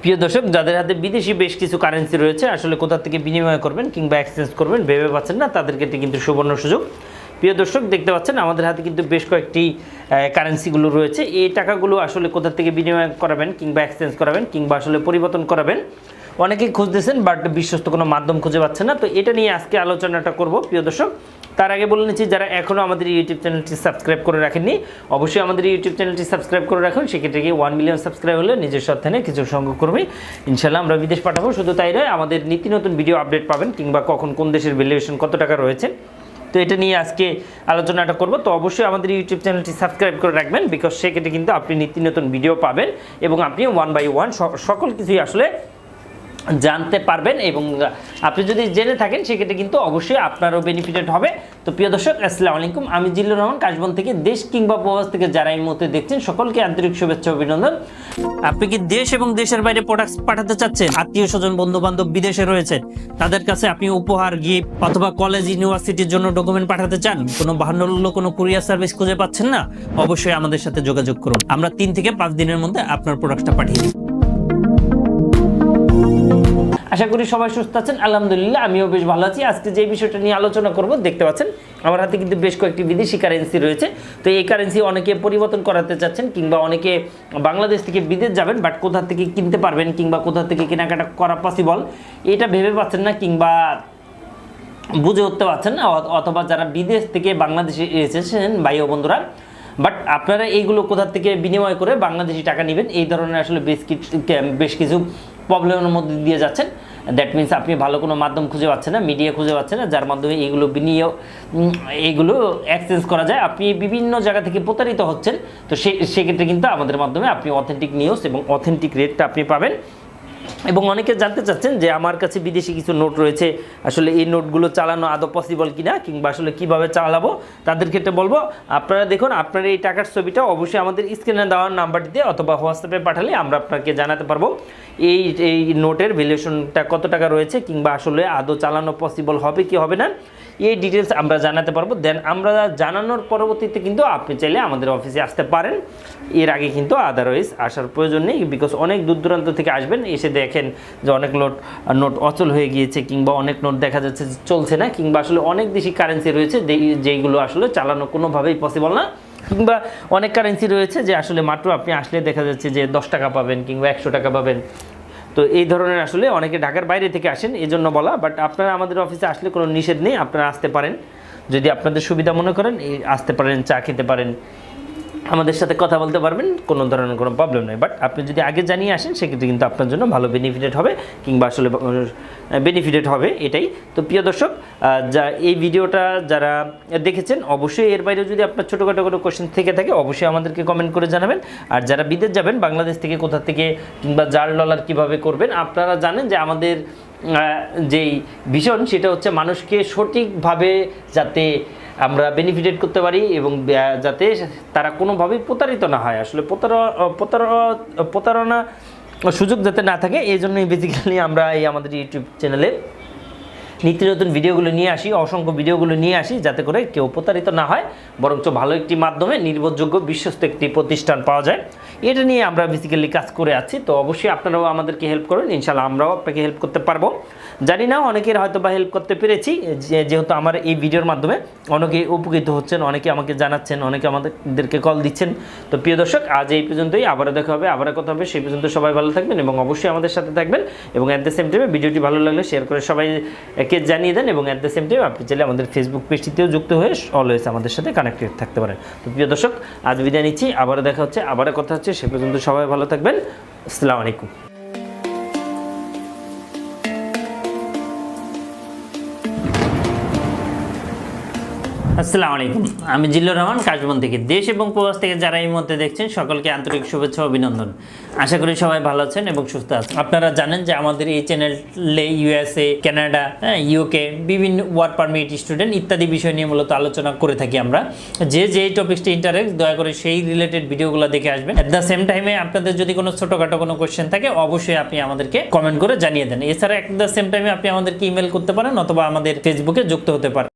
প্রিয় দর্শক, যাদের হাতে বিদেশি বেশ কিছু কারেন্সি রয়েছে, আসলে কোথা থেকে বিনিময় করবেন কিংবা এক্সচেঞ্জ করবেন ভেবে পাচ্ছেন না, তাদের ক্ষেত্রে কিন্তু সুবর্ণ সুযোগ। প্রিয় দর্শক, দেখতে পাচ্ছেন আমাদের হাতে কিন্তু বেশ কয়েকটি কারেন্সিগুলো রয়েছে। এই টাকাগুলো আসলে কোথা থেকে বিনিময় করাবেন কিংবা এক্সচেঞ্জ করাবেন কিংবা আসলে পরিবর্তন করাবেন, অনেকেই খুঁজতেছেন বাট বিশ্বস্ত কোনো মাধ্যম খুঁজে পাচ্ছেন না। তো এটা নিয়ে আজকে আলোচনাটা করব প্রিয় দর্শক। তার আগে বলে নিচ্ছি, যারা এখনও আমাদের ইউটিউব চ্যানেলটি সাবস্ক্রাইব করে রাখেননি, অবশ্যই আমাদের ইউটিউব চ্যানেলটি সাবস্ক্রাইব করে রাখুন। সেক্ষেত্রে গিয়ে 1 মিলিয়ন সাবস্ক্রাইব হলে নিজের সাথে কিছু সংগ্রহ করবে, ইনশাল্লাহ আমরা বিদেশ পাঠাবো। শুধু তাই নয়, আমাদের নীতি নতুন ভিডিও আপডেট পাবেন কিংবা কখন কোন দেশের ভ্যালুয়েশন কত টাকা রয়েছে, তো এটা নিয়ে আজকে আলোচনাটা করব। তো অবশ্যই আমাদের ইউটিউব চ্যানেলটি সাবস্ক্রাইব করে রাখবেন, বিকজ সেক্ষেত্রে কিন্তু আপনি নীতি নতুন ভিডিও পাবেন এবং আপনি 1 বাই 1 সকল কিছুই আসলে জানতে পারবেন। এবং আপনি যদি জেনে থাকেন সেক্ষেত্রে কিন্তু অবশ্যই আপনারও বেনিফিটেড হবে। তো প্রিয় দর্শক, আসসালামু আলাইকুম, আমি জিল্লুর রহমান কাশবন থেকে। দেশ কিংবা প্রবাস থেকে যারা এই মুহূর্তে দেখছেন সকলকে আন্তরিক শুভেচ্ছা অভিনন্দন। আপনি কি দেশ এবং দেশের বাইরে প্রোডাক্টস পাঠাতে চাচ্ছেন? আত্মীয় স্বজন বন্ধু বান্ধব বিদেশে রয়েছে, তাদের কাছে আপনি উপহার, গিফট অথবা কলেজ ইউনিভার্সিটির জন্য ডকুমেন্ট পাঠাতে চান, কোনো বাহান্ন কোনো কুরিয়ার সার্ভিস খুঁজে পাচ্ছেন না, অবশ্যই আমাদের সাথে যোগাযোগ করুন। আমরা 3 থেকে 5 দিনের মধ্যে আপনার প্রোডাক্টটা পাঠিয়ে দিই। আশা করি সবাই সুস্থ আছেন, আলহামদুলিল্লাহ আমিও বেশ ভালো আছি। আজকে যে বিষয়টা নিয়ে আলোচনা করব, দেখতে পাচ্ছেন আমার হাতে কিন্তু বেশ কয়েকটি বিদেশি কারেন্সি রয়েছে। তো এই কারেন্সি অনেকে পরিবর্তন করাতে চাচ্ছেন কিংবা অনেকে বাংলাদেশ থেকে বিদেশ যাবেন, বাট কোথা থেকে কিনতে পারবেন কিংবা কোথা থেকে কেনাকাটা করা পসিবল এটা ভেবে পাচ্ছেন না কিংবা বুঝে উঠতে পারছেন না, অথবা যারা বিদেশ থেকে বাংলাদেশে এসেছেন ভাই ও বন্ধুরা, বাট আপনারা এইগুলো কোথা থেকে বিনিময় করে বাংলাদেশি টাকা নেবেন, এই ধরনের আসলে বেশ কিছু প্রবলেমের মধ্যে দিয়ে যাচ্ছেন। দ্যাট মিনস আপনি ভালো কোনো মাধ্যম খুঁজে পাচ্ছেন না, মিডিয়া খুঁজে পাচ্ছেন না, যার মাধ্যমে এইগুলো এক্সচেঞ্জ করা যায়। আপনি বিভিন্ন জায়গা থেকে প্রতারিত হচ্ছেন। তো সেক্ষেত্রে কিন্তু আমাদের মাধ্যমে আপনি অথেন্টিক নিউজ এবং অথেন্টিক রেটটা আপনি পাবেন। এবং অনেকে জানতে চাচ্ছেন যে আমার কাছে বিদেশি কিছু নোট রয়েছে, আসলে এই নোটগুলো চালানো আদৌ পসিবল কিনা কিংবা আসলে কিভাবে চালাবো, তাদের ক্ষেত্রে বলবো আপনারা দেখুন, আপনার এই টাকার ছবিটা অবশ্যই আমাদের স্ক্রিনে দেওয়ার নাম্বারটিতে অথবা হোয়াটসঅ্যাপে পাঠালে আমরা আপনাকে জানাতে পারবো এই নোটের ভ্যালুয়েশনটা কত টাকা রয়েছে কিংবা আসলে আদৌ চালানো পসিবল হবে কি হবে না, এই ডিটেলস আমরা জানাতে পারবো। দেন আমরা জানানোর পরবর্তীতে কিন্তু আপনি চাইলে আমাদের অফিসে আসতে পারেন। এর আগে কিন্তু আদারওয়াইজ আসার প্রয়োজন নেই, বিকজ অনেক দূর দূরান্ত থেকে আসবেন, এসে দেখেন যে অনেক নোট অচল হয়ে গিয়েছে কিংবা অনেক নোট দেখা যাচ্ছে চলছে না কিংবা আসলে অনেক দেশি কারেন্সি রয়েছে যেইগুলো আসলে চালানো কোনোভাবেই পসিবল না, কিংবা অনেক কারেন্সি রয়েছে যে আসলে মাত্র আপনি আসলে দেখা যাচ্ছে যে 10 টাকা পাবেন কিংবা 100 টাকা পাবেন। তো এই ধরনের আসলে অনেকে ঢাকার বাইরে থেকে আসেন, এই জন্য বলা। বাট আপনারা আমাদের অফিসে আসলে কোনো নিষেধ নেই, আপনারা আসতে পারেন, যদি আপনাদের সুবিধা মনে করেন আসতে পারেন, চা খেতে পারেন, আমাদের সাথে কথা বলতে পারবেন, কোনো ধরনের কোনো প্রবলেম নেই। বাট আপনি যদি আগে জানিয়ে আসেন সেক্ষেত্রে কিন্তু আপনার জন্য ভালো বেনিফিটেড হবে কিংবা আসলে বেনিফিটেড হবে এটাই। তো প্রিয় দর্শক, এই ভিডিওটা যারা দেখেছেন, অবশ্যই এর বাইরে যদি আপনার ছোটোখাটো কোনো কোয়েশ্চেন থেকে থাকে অবশ্যই আমাদেরকে কমেন্ট করে জানাবেন। আর যারা বিদেশ যাবেন বাংলাদেশ থেকে কোথা থেকে কিংবা জাল ডলার কীভাবে করবেন, আপনারা জানেন যে আমাদের যেই ভিশন সেটা হচ্ছে মানুষকে সঠিকভাবে যাতে আমরা বেনিফিটেড করতে পারি এবং যাতে তারা কোনোভাবেই প্রতারিত না হয়, আসলে প্রতারণা সুযোগ যাতে না থাকে, এই জন্যই বেসিক্যালি আমরা এই আমাদের ইউটিউব চ্যানেলে নিত্য নতুন ভিডিওগুলো নিয়ে আসি, অসংখ্য ভিডিওগুলো নিয়ে আসি, যাতে করে কেউ প্রতারিত না হয়, বরঞ্চ ভালো একটি মাধ্যমে নির্ভরযোগ্য বিশ্বস্ত একটি প্রতিষ্ঠান পাওয়া যায়। এটা নিয়ে আমরা বেসিক্যালি কাজ করে আছি। তো অবশ্যই আপনারাও আমাদেরকে হেল্প করুন, ইনশাল্লাহ আমরাও আপনাকে হেল্প করতে পারবো। জানি না অনেকের হয়তো বা হেল্প করতে পেরেছি, যেহেতু আমার এই ভিডিওর মাধ্যমে অনেকে উপকৃত হচ্ছেন, অনেকে আমাকে জানাচ্ছেন, অনেকে আমাদেরকে কল দিচ্ছেন। তো প্রিয় দর্শক, আজ এই পর্যন্তই, আবারও দেখা হবে, আবারও কথা হবে। সেই পর্যন্ত সবাই ভালো থাকবেন এবং অবশ্যই আমাদের সাথে থাকবেন। এবং অ্যাট দ্য সেম টাইমে ভিডিওটি ভালো লাগলে শেয়ার করে সবাইকে জানিয়ে দেন। এবং অ্যাট দ্য সেম টাইম আপনি চাইলে আমাদের ফেসবুক পেজটিতেও যুক্ত হয়ে অলওয়েজ আমাদের সাথে কানেক্টেড থাকতে পারেন। তো প্রিয় দর্শক, আজ বিদায় নিচ্ছি, আবারও দেখা হচ্ছে, আবারও কথা হচ্ছে। সে পর্যন্ত সবাই ভালো থাকবেন। আসসালামু আলাইকুম। আসসালামু আলাইকুম, আমি জিল্লুর রহমান কাশবন থেকে। দেশ এবং প্রবাস থেকে যারা এই মুহূর্তে দেখছেন সকলকে আন্তরিক শুভেচ্ছা অভিনন্দন। আশা করি সবাই ভালো আছেন এবং সুস্থ আছেন। আপনারা জানেন যে আমাদের এই চ্যানেলে USA, কানাডা, UK বিভিন্ন ওয়ার্ক পারমিট, স্টুডেন্ট ইত্যাদি বিষয় নিয়ে মূলত আলোচনা করে থাকি আমরা। যে টপিকসটি ইন্টারেস্ট, দয়া করে সেই রিলেটেড ভিডিওগুলো দেখে আসবেন। অ্যাট দ্য সেম টাইমে আপনাদের যদি কোনো ছোটোখাটো কোনো কোয়েশ্চেন থাকে অবশ্যই আপনি আমাদেরকে কমেন্ট করে জানিয়ে দেন। এছাড়া অ্যাট দ্য সেম টাইমে আপনি আমাদেরকে ইমেল করতে পারেন অথবা আমাদের ফেসবুকে যুক্ত হতে পারেন।